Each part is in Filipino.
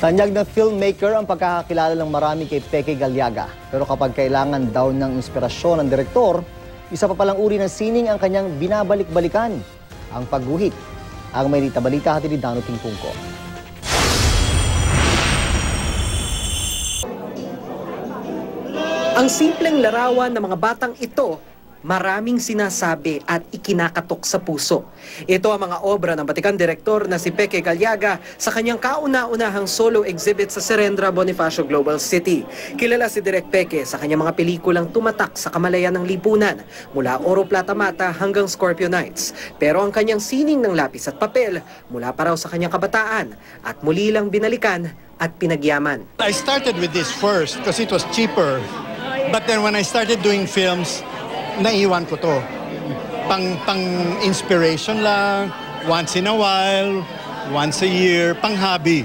Tanyag na filmmaker ang pagkakakilala ng marami kay Peke Galiaga. Pero kapag kailangan daw ng inspirasyon ng direktor, isa pa palang uri ng sining ang kanyang binabalik-balikan, ang pagguhit. Ang may balita hatid ni Dano Tingpungko. Ang simpleng larawan ng mga batang ito, maraming sinasabi at ikinakatok sa puso. Ito ang mga obra ng batikang direktor na si Peke Galiaga sa kanyang kauna-unahang solo exhibit sa Serendra Bonifacio Global City. Kilala si Direk Peke sa kanyang mga pelikulang tumatak sa kamalayan ng lipunan, mula Oro Plata Mata hanggang Scorpio Nights. Pero ang kanyang sining ng lapis at papel mula pa raw sa kanyang kabataan at muli lang binalikan at pinagyaman. I started with this first because it was cheaper. But then when I started doing films, naiwan ko to. Pang-inspiration lang, once in a while, once a year, pang-hobby.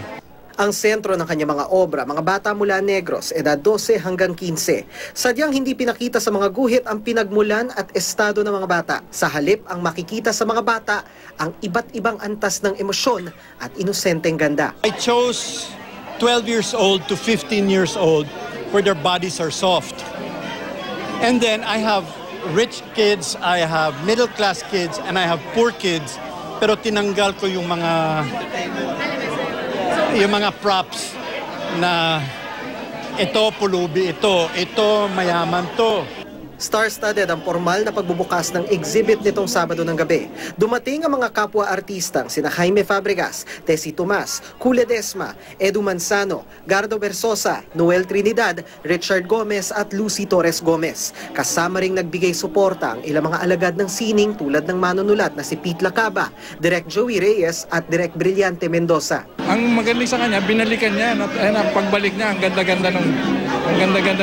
Ang sentro ng kanyang mga obra, mga bata mula Negros, edad 12 hanggang 15. Sadyang hindi pinakita sa mga guhit ang pinagmulan at estado ng mga bata. Sa halip, ang makikita sa mga bata ang iba't ibang antas ng emosyon at inosenteng ganda. I chose 12 years old to 15 years old where their bodies are soft. And then I have rich kids, I have middle-class kids, and I have poor kids. Pero tinanggal ko yung mga props na ito pulubi, ito mayaman to. Star-studded ang formal na pagbubukas ng exhibit nitong Sabado ng gabi. Dumating ang mga kapwa-artistang sina Jaime Fabregas, Tessie Tomas, Kule Desma, Edu Manzano, Gardo Versosa, Noel Trinidad, Richard Gomez at Lucy Torres Gomez. Kasama ring nagbigay suporta ang ilang mga alagad ng sining tulad ng manunulat na si Pete Lacaba, Direk Joey Reyes at Direk Brillante Mendoza. Ang magaling sa kanya, binalikan niya. Ang pagbalik niya, ang ganda-ganda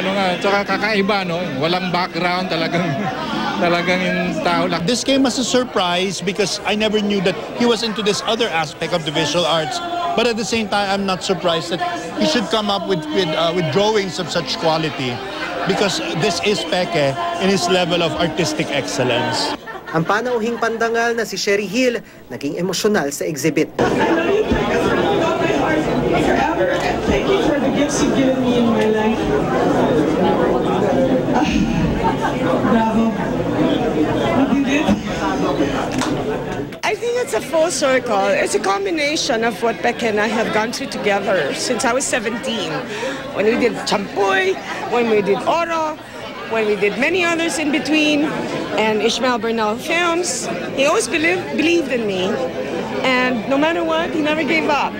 nung tsaka kakaiba, no? Walang background, talagang yung tao lang. This came as a surprise because I never knew that he was into this other aspect of the visual arts. But at the same time, I'm not surprised that he should come up with drawings of such quality because this is Peke in his level of artistic excellence. Ang panauhing pandangal na si Sherry Hill naging emosyonal sa exhibit. Thank you for the gifts you've given me in my life. Bravo. You did it. I think it's a full circle. It's a combination of what Peke and I have gone through together since I was 17. When we did Champoy, when we did Oro, when we did many others in between, and Ishmael Bernal films. He always believed in me. And no matter what, he never gave up.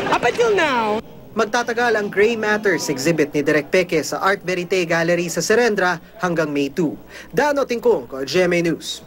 Up until now. Magtatagal ang Gray Matters exhibit ni Direk Peke sa Art Verite Gallery sa Serendra hanggang May 2. Dano Tingpungko, GMA News.